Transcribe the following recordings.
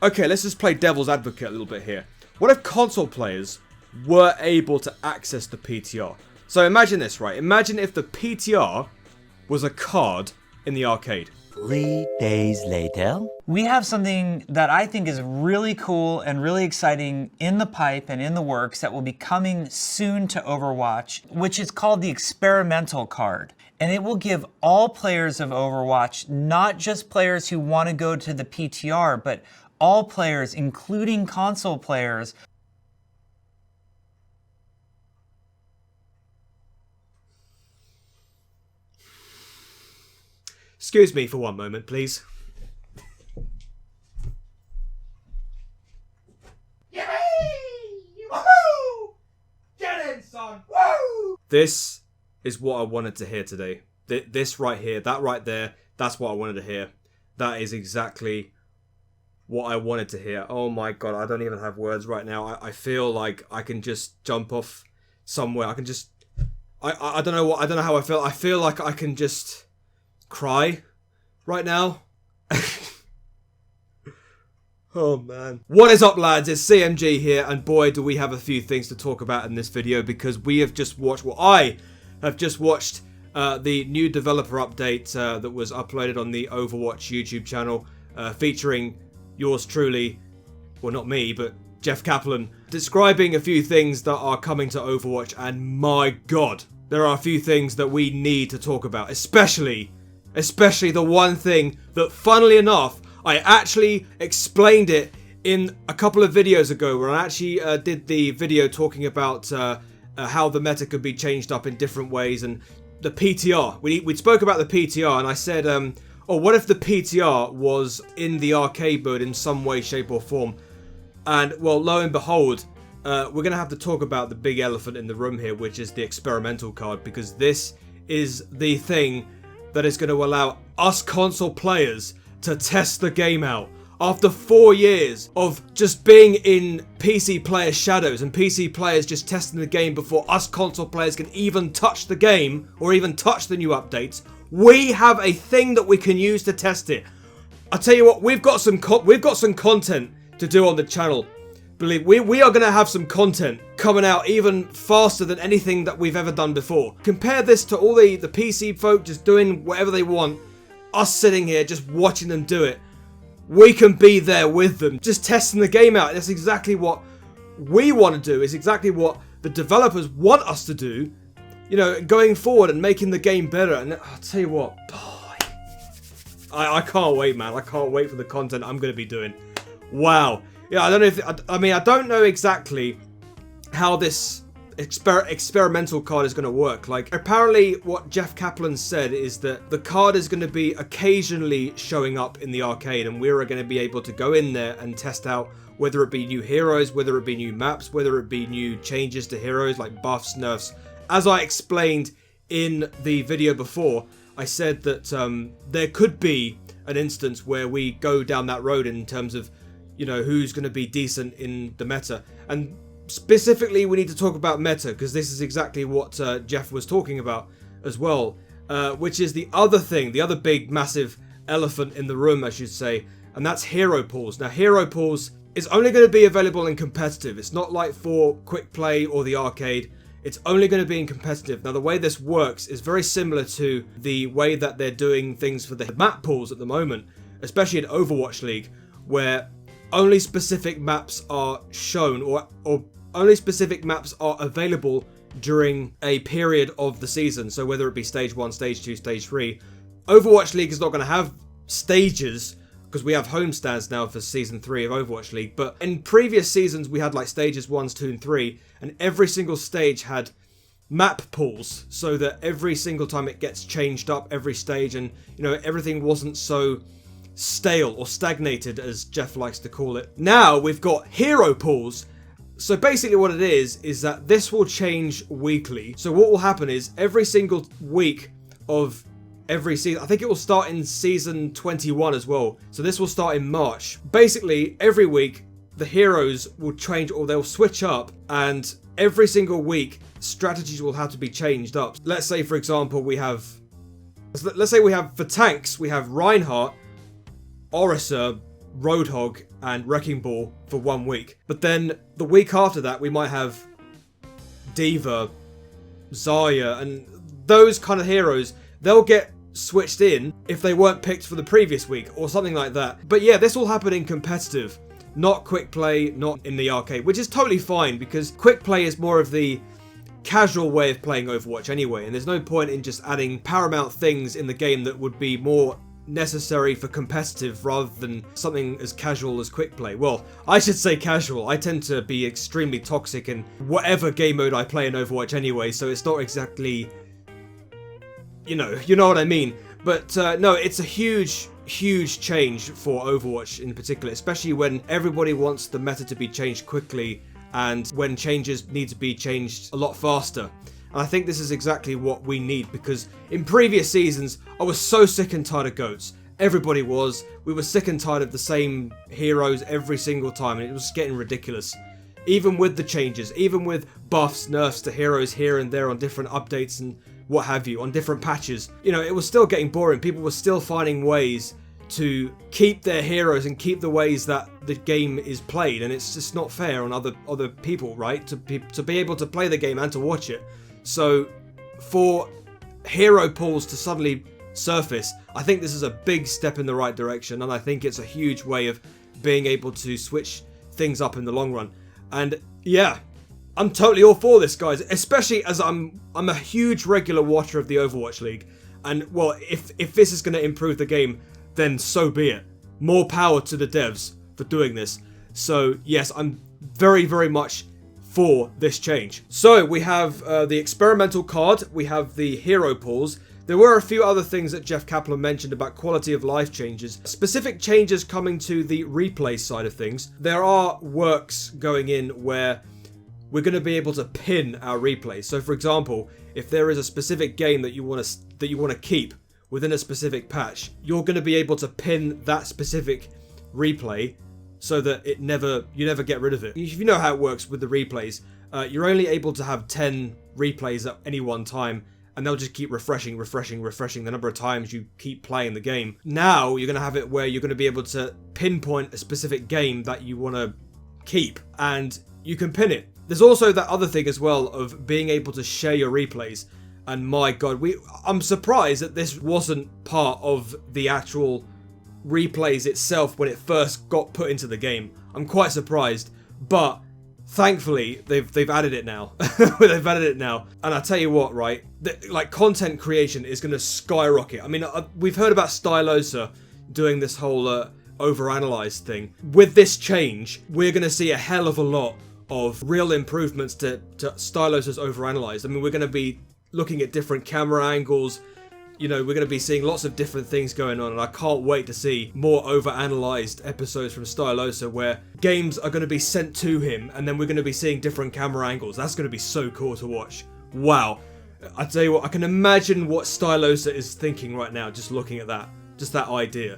Okay, let's just play devil's advocate a little bit here. What if console players were able to access the PTR? So imagine this, right? Imagine if the PTR was a card in the arcade. 3 days later. We have something that I think is really cool and really exciting in the pipe and in the works that will be coming soon to Overwatch, which is called the experimental card. And it will give all players of Overwatch, not just players who want to go to the PTR, but all players, including console players. Excuse me for one moment, please. Yippee! Woohoo! Get in, son! Woo! This is what I wanted to hear today. This right here, that right there, that's what I wanted to hear. That is exactly what I wanted to hear. Oh my god, I don't even have words right now. I feel like I can just jump off somewhere. I can just... I don't know how I feel. I feel like I can just cry right now. Oh man. What is up, lads? It's CMG here, and boy do we have a few things to talk about in this video, because we have just watched, well, I have just watched the new developer update that was uploaded on the Overwatch YouTube channel, featuring yours truly, well, not me, but Jeff Kaplan, describing a few things that are coming to Overwatch, and my god, there are a few things that we need to talk about, especially the one thing that, funnily enough, I actually explained it in a couple of videos ago, where I actually did the video talking about how the meta could be changed up in different ways, and the PTR. We spoke about the PTR, and I said, oh, what if the PTR was in the arcade mode in some way, shape, or form? And, well, lo and behold, we're going to have to talk about the big elephant in the room here, which is the experimental card, because this is the thing that is going to allow us console players to test the game out. After 4 years of just being in PC players' shadows and PC players just testing the game before us console players can even touch the game or even touch the new updates, we have a thing that we can use to test it. I tell you what, we've got some content to do on the channel. Believe we are going to have some content coming out even faster than anything that we've ever done before. Compare this to all the PC folk just doing whatever they want, us sitting here just watching them do it. We can be there with them, just testing the game out. That's exactly what we want to do. It's exactly what the developers want us to do, you know, going forward and making the game better. And I'll tell you what, boy, I can't wait, man. I can't wait for the content I'm going to be doing. Wow. Yeah, I don't know if... I don't know exactly how this experimental card is going to work. Like, apparently what Jeff Kaplan said is that the card is going to be occasionally showing up in the arcade, and we're going to be able to go in there and test out whether it be new heroes, whether it be new maps, whether it be new changes to heroes like buffs, nerfs. As I explained in the video before, I said that there could be an instance where we go down that road in terms of, you know, who's going to be decent in the meta. And specifically, we need to talk about meta, because this is exactly what Jeff was talking about as well, which is the other thing, the other big, massive elephant in the room, I should say, and that's hero pools. Now, hero pools is only going to be available in competitive. It's not like for quick play or the arcade. It's only going to be in competitive. Now, the way this works is very similar to the way that they're doing things for the map pools at the moment, especially in Overwatch League, where only specific maps are shown, or only specific maps are available during a period of the season. So whether it be stage 1, stage 2, stage 3, Overwatch League is not going to have stages, because we have homestands now for season 3 of Overwatch League. But in previous seasons, we had like stages 1, 2, and 3, and every single stage had map pools, so that every single time it gets changed up every stage, and, you know, everything wasn't so stale or stagnated, as Jeff likes to call it. Now we've got hero pools. So basically what it is that this will change weekly. So what will happen is every single week of every season, I think it will start in season 21 as well. So this will start in March. Basically every week the heroes will change, or they'll switch up, and every single week strategies will have to be changed up. Let's say, for example, let's say we have for tanks, we have Reinhardt, Orisa, Roadhog and Wrecking Ball for 1 week. But then the week after that, we might have Diva, Zarya, and those kind of heroes. They'll get switched in if they weren't picked for the previous week or something like that. But yeah, this will happen in competitive, not quick play, not in the arcade, which is totally fine because quick play is more of the casual way of playing Overwatch anyway, and there's no point in just adding paramount things in the game that would be more necessary for competitive rather than something as casual as quick play. Well, I should say casual. I tend to be extremely toxic in whatever game mode I play in Overwatch anyway, so it's not exactly, you know what I mean. But no, it's a huge change for Overwatch in particular, especially when everybody wants the meta to be changed quickly and when changes need to be changed a lot faster. And I think this is exactly what we need, because in previous seasons, I was so sick and tired of GOATs. Everybody was. We were sick and tired of the same heroes every single time, and it was getting ridiculous. Even with the changes, even with buffs, nerfs to heroes here and there on different updates and what have you, on different patches, it was still getting boring. People were still finding ways to keep their heroes and keep the ways that the game is played, and it's just not fair on other people, right? To be able to play the game and to watch it. So for hero pools to suddenly surface, I think this is a big step in the right direction, and I think it's a huge way of being able to switch things up in the long run. And yeah, I'm totally all for this, guys, especially as I'm a huge regular watcher of the Overwatch League. And well, if this is going to improve the game, then so be it. More power to the devs for doing this. So yes, I'm very, very much for this change. So we have the experimental card, we have the hero pools. There were a few other things that Jeff Kaplan mentioned about quality of life changes. Specific changes coming to the replay side of things. There are works going in where we're going to be able to pin our replays. So for example, if there is a specific game that you want to keep within a specific patch, you're going to be able to pin that specific replay so that you never get rid of it. If you know how it works with the replays, you're only able to have 10 replays at any one time, and they'll just keep refreshing the number of times you keep playing the game. Now you're going to have it where you're going to be able to pinpoint a specific game that you want to keep, and you can pin it. There's also that other thing as well of being able to share your replays. And my god, I'm surprised that this wasn't part of the actual replays itself when it first got put into the game. I'm quite surprised, but thankfully they've added it now. They've added it now, and I tell you what, right? Like content creation is going to skyrocket. I mean, we've heard about Stylosa doing this whole overanalyze thing. With this change, we're going to see a hell of a lot of real improvements to Stylosa's overanalyze. I mean, we're going to be looking at different camera angles. We're going to be seeing lots of different things going on, and I can't wait to see more over-analyzed episodes from Stylosa where games are going to be sent to him, and then we're going to be seeing different camera angles. That's going to be so cool to watch. Wow. I tell you what, I can imagine what Stylosa is thinking right now, just looking at that. Just that idea.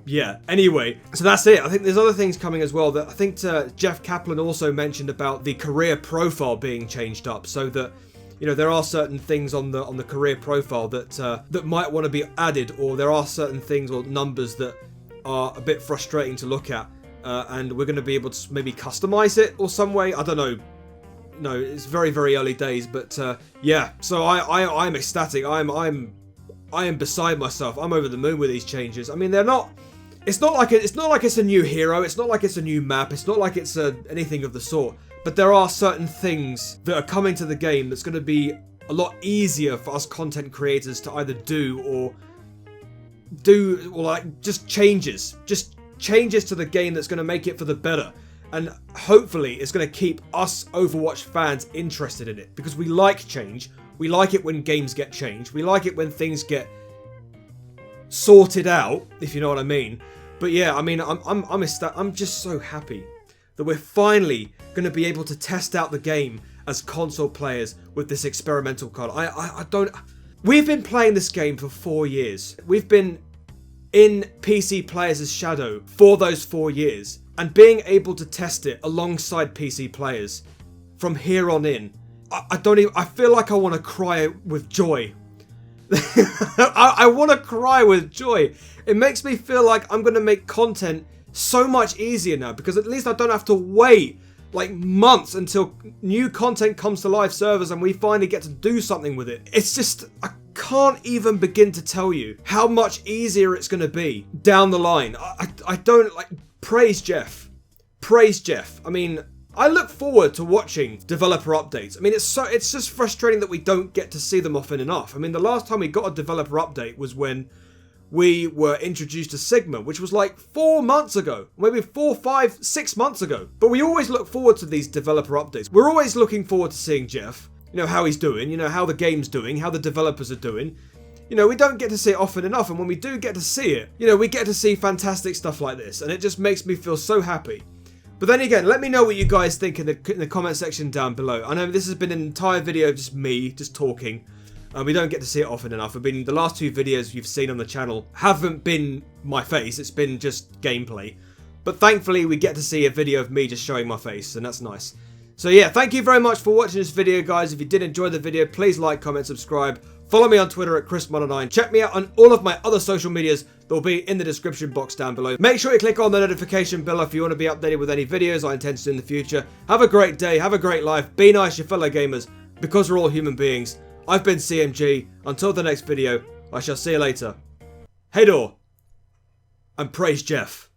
Yeah, anyway, so that's it. I think there's other things coming as well that I think Jeff Kaplan also mentioned about the career profile being changed up, so that there are certain things on the career profile that might want to be added, or there are certain things or numbers that are a bit frustrating to look at, and we're going to be able to maybe customize it or some way. I don't know. No, it's very, very early days, but yeah. So I'm ecstatic. I am beside myself. I'm over the moon with these changes. I mean, they're not. It's not like it's a new hero. It's not like it's a new map. It's not like it's anything of the sort. But there are certain things that are coming to the game that's going to be a lot easier for us content creators to either do or like just changes to the game that's going to make it for the better. And hopefully it's going to keep us Overwatch fans interested in it, because we like change. We like it when games get changed. We like it when things get sorted out, if you know what I mean. But yeah, I mean, I'm just so happy that we're finally going to be able to test out the game as console players with this experimental card. We've been playing this game for 4 years. We've been in PC Players' shadow for those 4 years, and being able to test it alongside PC players from here on in, I feel like I want to cry with joy I want to cry with joy. It makes me feel like I'm going to make content so much easier now, because at least I don't have to wait like months until new content comes to live servers and we finally get to do something with it. It's just, I can't even begin to tell you how much easier it's going to be down the line. I don't like, praise Jeff. Praise Jeff. I mean, I look forward to watching developer updates. I mean, it's just frustrating that we don't get to see them often enough. I mean, the last time we got a developer update was when we were introduced to Sigma, which was like 4 months ago, maybe 4, 5, 6 months ago. But we always look forward to these developer updates. We're always looking forward to seeing Jeff, you know, how he's doing, you know, how the game's doing, how the developers are doing. You know, we don't get to see it often enough, and when we do get to see it, you know, we get to see fantastic stuff like this, and it just makes me feel so happy. But then again, let me know what you guys think in the comment section down below. I know this has been an entire video of just me, just talking. We don't get to see it often enough. The last 2 videos you've seen on the channel haven't been my face, it's been just gameplay. But thankfully we get to see a video of me just showing my face, and that's nice. So yeah, thank you very much for watching this video, guys. If you did enjoy the video, please like, comment, subscribe. Follow me on Twitter at ChrisMono9. Check me out on all of my other social medias. They'll be in the description box down below. Make sure you click on the notification bell if you want to be updated with any videos I intend to do in the future. Have a great day, have a great life, be nice to your fellow gamers, because we're all human beings. I've been CMG. Until the next video, I shall see you later. Hey door, and praise Jeff.